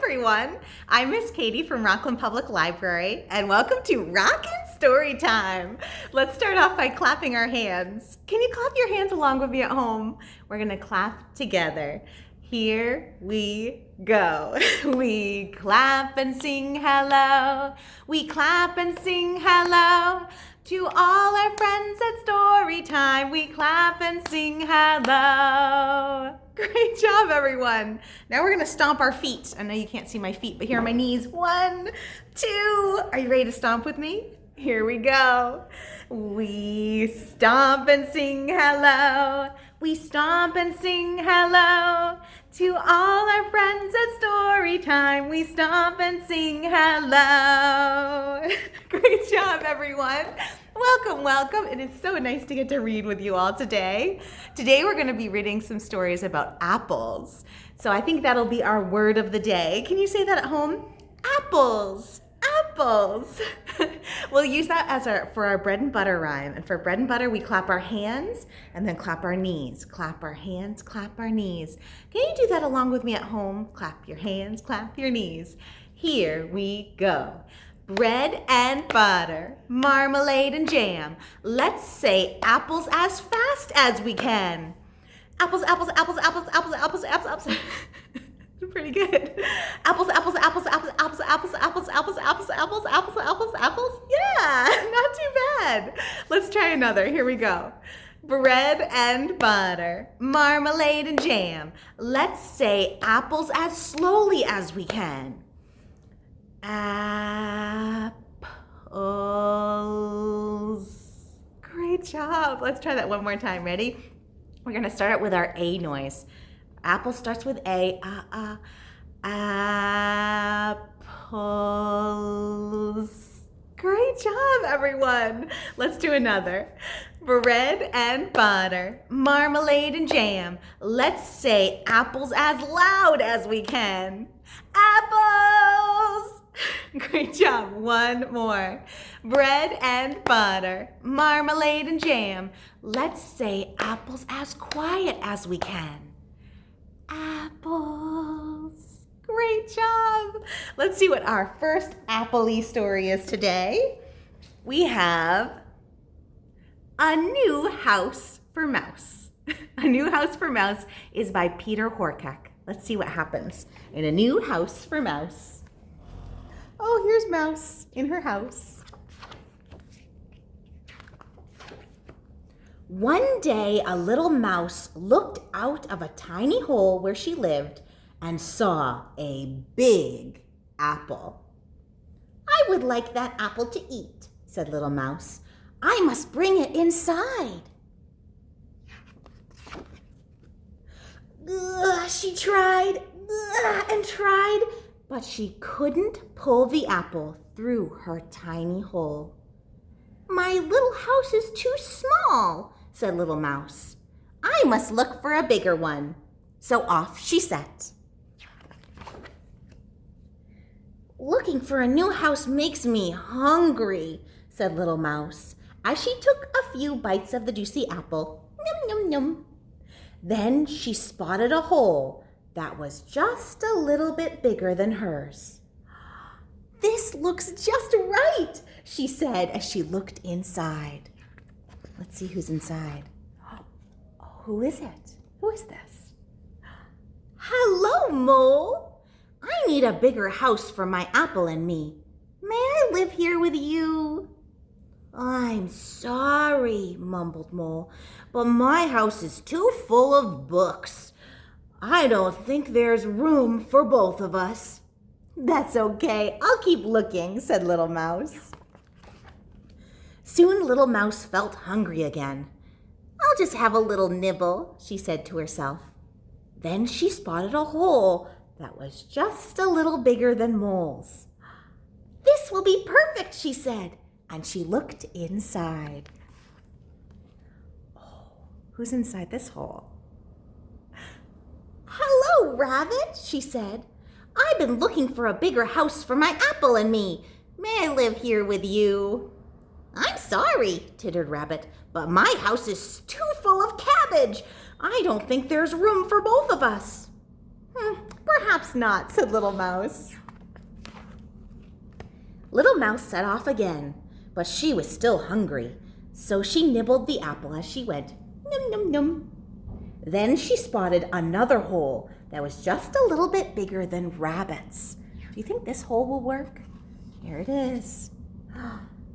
everyone. I'm Miss Katie from Rockland Public Library, and welcome to Rockin' Storytime. Let's start off by clapping our hands. Can you clap your hands along with me at home? We're gonna clap together. Here we go. We clap and sing hello. We clap and sing hello. To all our friends at Storytime, we clap and sing hello. Great job, everyone. Now we're gonna stomp our feet. I know you can't see my feet, but here are my knees. 1, 2. Are you ready to stomp with me? Here we go. We stomp and sing hello. We stomp and sing hello. To all our friends at Storytime, we stomp and sing hello. Great job, everyone. Welcome, welcome. It is so nice to get to read with you all today. Today we're going to be reading some stories about apples. So I think that'll be our word of the day. Can you say that at home? Apples. Apples. We'll use that for our bread and butter rhyme. And for bread and butter, we clap our hands and then clap our knees. Clap our hands, clap our knees. Can you do that along with me at home? Clap your hands, clap your knees. Here we go. Bread and butter, marmalade and jam. Let's say apples as fast as we can. Apples, apples, apples, apples, apples, apples, apples, apples. Pretty good. Apples, apples, apples, apples, apples, apples, apples, apples, apples, apples, apples, apples, apples. Yeah, not too bad. Let's try another. Here we go. Bread and butter, marmalade and jam. Let's say apples as slowly as we can. Apples. Great job. Let's try that one more time. Ready? We're going to start it with our A noise. Apple starts with A. Apples. Great job, everyone. Let's do another. Bread and butter, marmalade and jam. Let's say apples as loud as we can. Apples. Great job. One more. Bread and butter, marmalade and jam. Let's say apples as quiet as we can. Apples. Great job. Let's see what our first apple-y story is today. We have A New House for Mouse. A New House for Mouse is by Petr Horáček. Let's see what happens in A New House for Mouse. Oh, here's Mouse in her house. One day, a little mouse looked out of a tiny hole where she lived and saw a big apple. "I would like that apple to eat," said Little Mouse. "I must bring it inside." She tried and tried, but she couldn't pull the apple through her tiny hole. "My little house is too small," said Little Mouse. "I must look for a bigger one." So off she set. "Looking for a new house makes me hungry," said Little Mouse, as she took a few bites of the juicy apple. Yum, yum, yum. Then she spotted a hole that was just a little bit bigger than hers. "This looks just right," she said as she looked inside. Let's see who's inside. Oh, who is it? Who is this? "Hello, Mole. I need a bigger house for my apple and me. May I live here with you?" "I'm sorry," mumbled Mole, "but my house is too full of books. I don't think there's room for both of us." "That's okay. I'll keep looking," said Little Mouse. Soon Little Mouse felt hungry again. "I'll just have a little nibble," she said to herself. Then she spotted a hole that was just a little bigger than Mole's. "This will be perfect," she said, and she looked inside. Oh, who's inside this hole? "Hello, Rabbit," she said. "I've been looking for a bigger house for my apple and me. May I live here with you?" "I'm sorry," tittered Rabbit, "but my house is too full of cabbage. I don't think there's room for both of us." Perhaps perhaps not, said Little Mouse. Little Mouse set off again, but she was still hungry, so she nibbled the apple as she went. Num, num, num. Then she spotted another hole that was just a little bit bigger than Rabbit's. Do you think this hole will work? Here it is.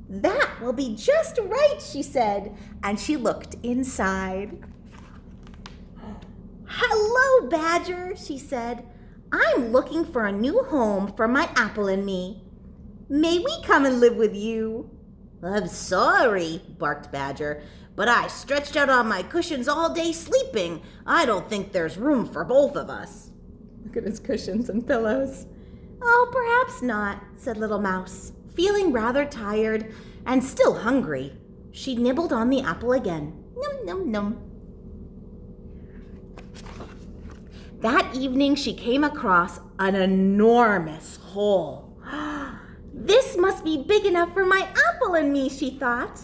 That will be just right, she said, and she looked inside. Hello, Badger, she said. I'm looking for a new home for my apple and me. May we come and live with you? I'm sorry, barked Badger, but I stretched out on my cushions all day sleeping. I don't think there's room for both of us. Look at his cushions and pillows. Oh, perhaps not, said Little Mouse, feeling rather tired and still hungry. She nibbled on the apple again. Num, num, num. That evening she came across an enormous hole. This must be big enough for my apple and me, she thought.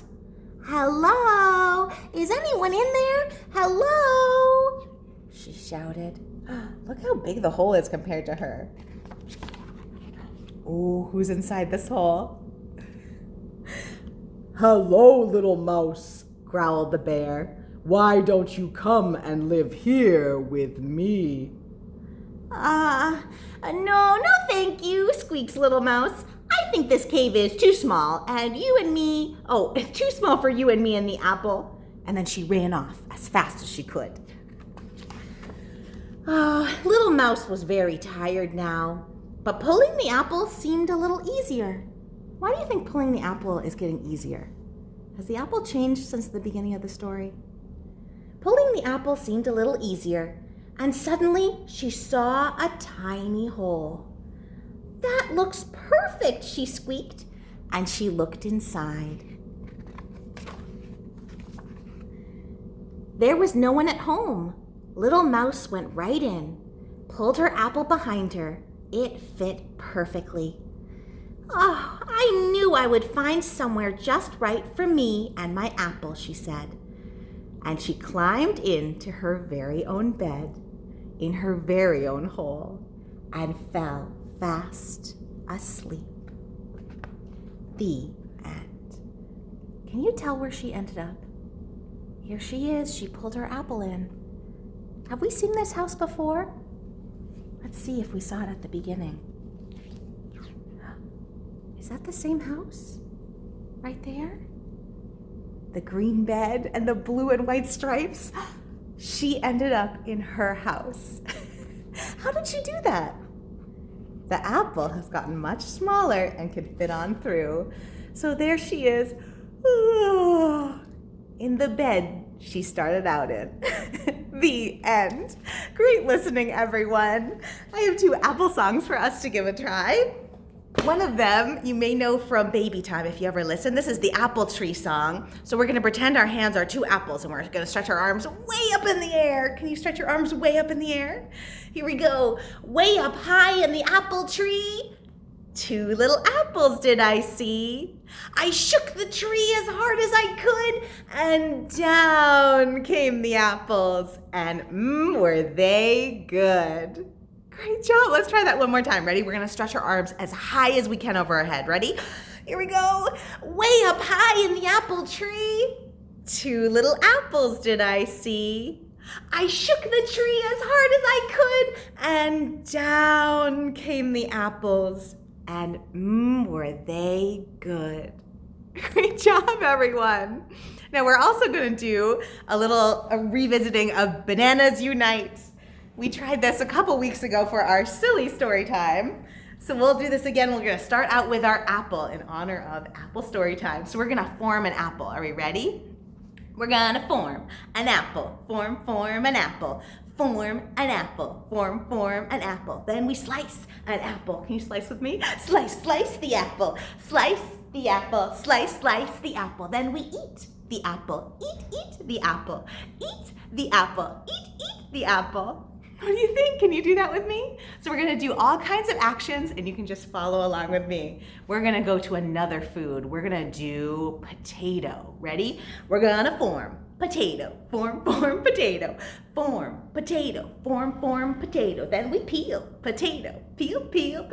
Hello? Is anyone in there? Hello? She shouted. Look how big the hole is compared to her. Oh, who's inside this hole? Hello, Little Mouse, growled the bear. Why don't you come and live here with me? No, thank you, squeaks Little Mouse. I think this cave is too small, and you and me, it's too small for you and me and the apple. And then she ran off as fast as she could. Little Mouse was very tired now, but pulling the apple seemed a little easier. Why do you think pulling the apple is getting easier? Has the apple changed since the beginning of the story? Pulling the apple seemed a little easier, and suddenly she saw a tiny hole. That looks perfect, she squeaked, and she looked inside. There was no one at home. Little Mouse went right in, pulled her apple behind her. It fit perfectly. Oh, I knew I would find somewhere just right for me and my apple, she said. And she climbed into her very own bed, in her very own hole, and fell fast asleep. The end. Can you tell where she ended up? Here she is. She pulled her apple in. Have we seen this house before? Let's see if we saw it at the beginning. Is that the same house? Right there? The green bed and the blue and white stripes? She ended up in her house. How did she do that? The apple has gotten much smaller and can fit on through. So there she is, in the bed she started out in. The end. Great listening, everyone. I have 2 apple songs for us to give a try. One of them you may know from Baby Time if you ever listen. This is the apple tree song. So we're going to pretend our hands are 2 apples and we're going to stretch our arms way up in the air. Can you stretch your arms way up in the air? Here we go. Way up high in the apple tree, 2 little apples did I see. I shook the tree as hard as I could, and down came the apples, and were they good. Great job. Let's try that one more time. Ready? We're going to stretch our arms as high as we can over our head. Ready? Here we go. Way up high in the apple tree, 2 little apples did I see. I shook the tree as hard as I could, and down came the apples, and were they good. Great job, everyone. Now we're also going to do a revisiting of Bananas Unite. We tried this a couple weeks ago for our silly story time. So we'll do this again. We're going to start out with our apple in honor of Apple Storytime. So we're going to form an apple. Are we ready? We're going to form an apple. Form an apple. Form an apple. Form an apple. Then we slice an apple. Can you slice with me? Slice the apple. Slice the apple. Slice the apple. Then we eat the apple. Eat the apple. Eat the apple. Eat the apple. What do you think? Can you do that with me? So we're going to do all kinds of actions, and you can just follow along with me. We're going to go to another food. We're going to do potato. Ready? We're going to form potato, form, potato, form, potato, form, potato. Then we peel, potato, peel, potato,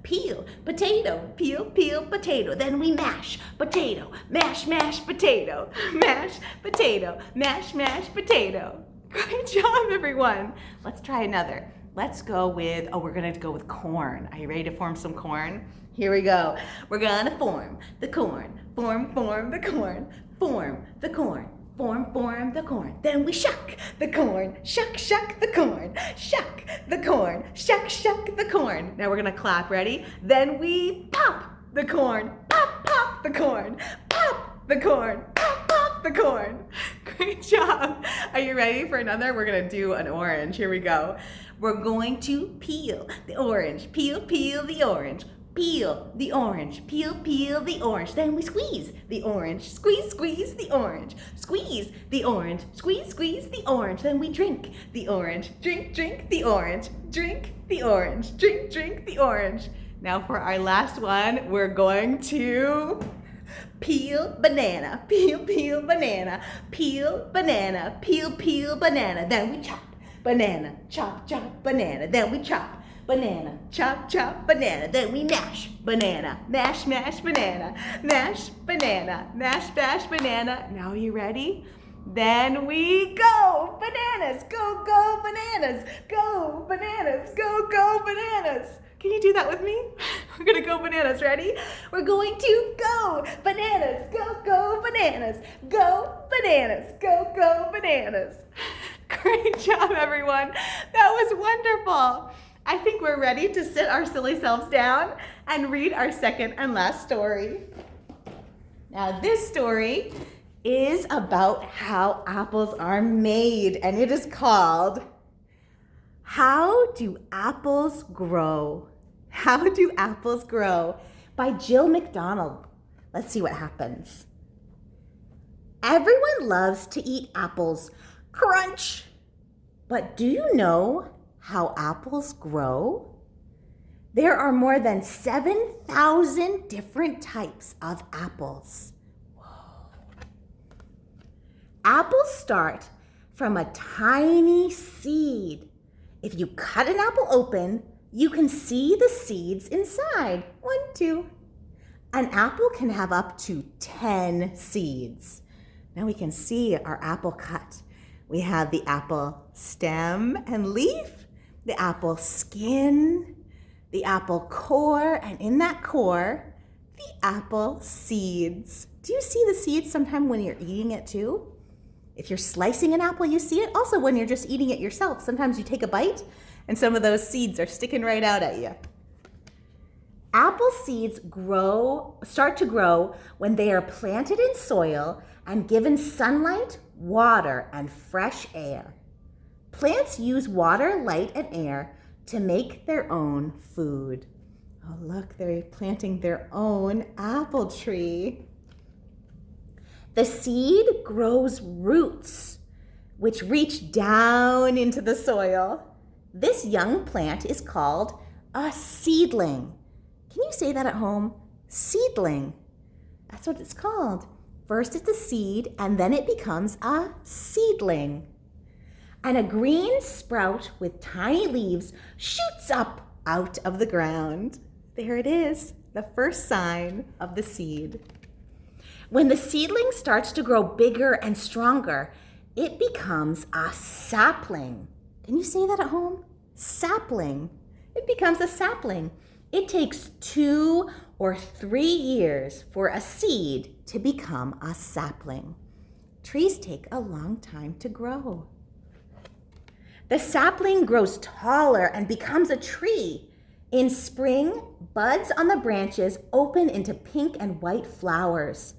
peel, potato, peel, potato. Then we mash, potato, mash, potato, mash, potato, mash, potato. Great job, everyone. Let's try another. Let's go with, we're gonna go with corn. Are you ready to form some corn? Here we go. We're gonna form the corn, form the corn, form the corn, form the corn. Then we shuck the corn, shuck the corn, shuck the corn, shuck the corn. Now we're gonna clap, ready? Then we pop the corn, pop the corn, pop the corn, pop the corn. Great job. Are you ready for another? We're gonna do an orange. Here we go. We're going to peel the orange, peel the orange. Peel the orange, peel the orange. Then we squeeze the orange, squeeze the orange, squeeze the orange, squeeze the orange. Then we drink the orange, drink the orange, drink the orange, drink the orange. Now for our last one, we're going to peel banana, peel banana, peel banana, peel banana. Then we chop banana, chop banana. Then we chop banana, chop banana. Then we mash banana, mash banana, mash banana, mash banana. Now are you ready? Then we go bananas, go bananas, go bananas, go bananas. Can you do that with me? We're gonna go bananas, ready? We're going to go bananas, go bananas, go bananas, go bananas. Great job, everyone. That was wonderful. I think we're ready to sit our silly selves down and read our second and last story. Now, this story is about how apples are made, and it is called How Do Apples Grow? How Do Apples Grow? By Jill McDonald. Let's see what happens. Everyone loves to eat apples. Crunch! But do you know how apples grow? There are more than 7,000 different types of apples. Whoa. Apples start from a tiny seed. If you cut an apple open, you can see the seeds inside. 1, 2. An apple can have up to 10 seeds. Now we can see our apple cut. We have the apple stem and leaf, the apple skin, the apple core, and in that core, the apple seeds. Do you see the seeds sometime when you're eating it too? If you're slicing an apple, you see it. Also, when you're just eating it yourself, sometimes you take a bite and some of those seeds are sticking right out at you. Apple seeds start to grow when they are planted in soil and given sunlight, water, and fresh air. Plants use water, light, and air to make their own food. Oh, look, they're planting their own apple tree. The seed grows roots, which reach down into the soil. This young plant is called a seedling. Can you say that at home? Seedling. That's what it's called. First it's a seed, and then it becomes a seedling. And a green sprout with tiny leaves shoots up out of the ground. There it is, the first sign of the seed. When the seedling starts to grow bigger and stronger, it becomes a sapling. Can you say that at home? Sapling. It becomes a sapling. It takes 2 or 3 years for a seed to become a sapling. Trees take a long time to grow. The sapling grows taller and becomes a tree. In spring, buds on the branches open into pink and white flowers.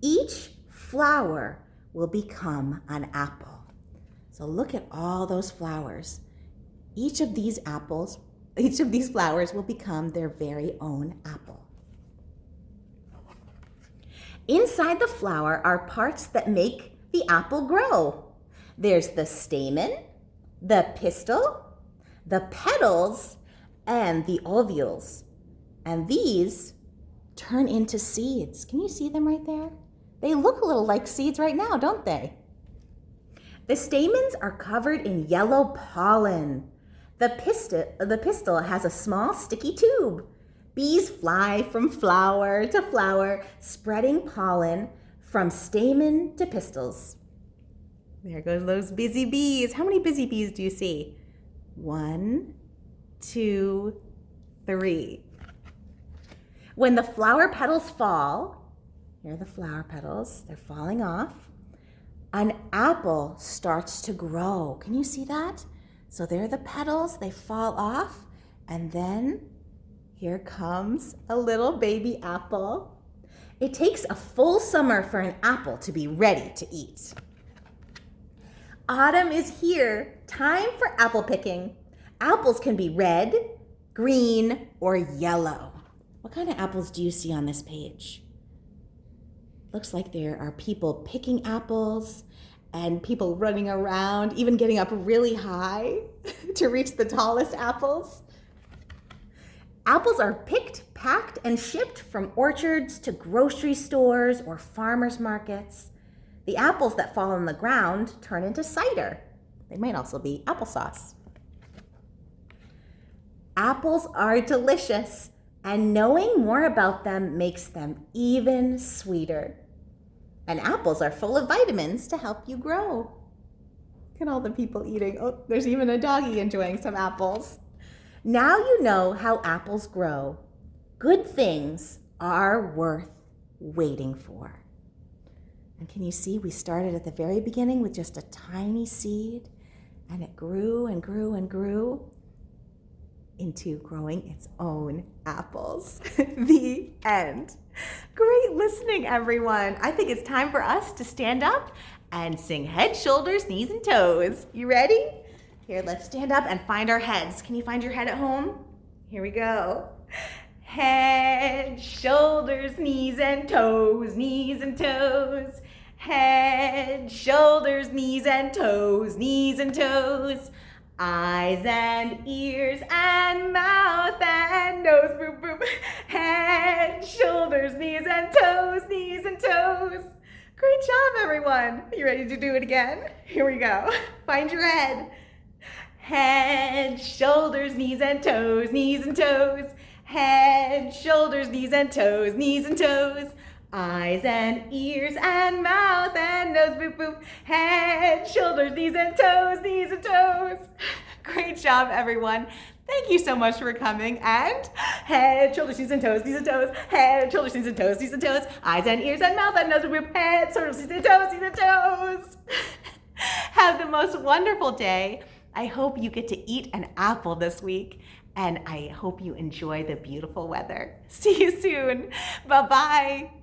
Each flower will become an apple. So look at all those flowers. Each of these flowers will become their very own apple. Inside the flower are parts that make the apple grow. There's the stamen, the pistil, the petals, and the ovules. And these turn into seeds. Can you see them right there? They look a little like seeds right now, don't they? The stamens are covered in yellow pollen. The pistil has a small sticky tube. Bees fly from flower to flower, spreading pollen from stamen to pistils. There goes those busy bees. How many busy bees do you see? 1, 2, 3. When the flower petals fall, here are the flower petals, they're falling off, an apple starts to grow. Can you see that? So there are the petals, they fall off, and then here comes a little baby apple. It takes a full summer for an apple to be ready to eat. Autumn is here, time for apple picking. Apples can be red, green, or yellow. What kind of apples do you see on this page? Looks like there are people picking apples and people running around, even getting up really high to reach the tallest apples. Apples are picked, packed, and shipped from orchards to grocery stores or farmers markets. The apples that fall on the ground turn into cider. They might also be applesauce. Apples are delicious, and knowing more about them makes them even sweeter. And apples are full of vitamins to help you grow. Look at all the people eating. Oh, there's even a doggy enjoying some apples. Now you know how apples grow. Good things are worth waiting for. And can you see, we started at the very beginning with just a tiny seed, and it grew and grew and grew into growing its own apples. The end. Great listening, everyone. I think it's time for us to stand up and sing head, shoulders, knees, and toes. You ready? Here, let's stand up and find our heads. Can you find your head at home? Here we go. Head, shoulders, knees, and toes, knees and toes. Head, shoulders, knees, and toes, knees and toes. Eyes and ears and mouth and nose, boop, boop. Head, shoulders, knees and toes, knees and toes. Great job, everyone. You ready to do it again? Here we go. Find your head. Head, shoulders, knees and toes, knees and toes. Head, shoulders, knees and toes, knees and toes. Eyes and ears and mouth and nose, boop, boop. Head, shoulders, knees and toes, knees and toes. Great job, everyone. Thank you so much for coming. And head, shoulders, knees and toes, knees and toes. Head, shoulders, knees and toes, knees and toes. Eyes and ears and mouth and nose, boop, boop. Head, shoulders, knees and toes, knees and toes. Have the most wonderful day. I hope you get to eat an apple this week. And I hope you enjoy the beautiful weather. See you soon. Bye-bye.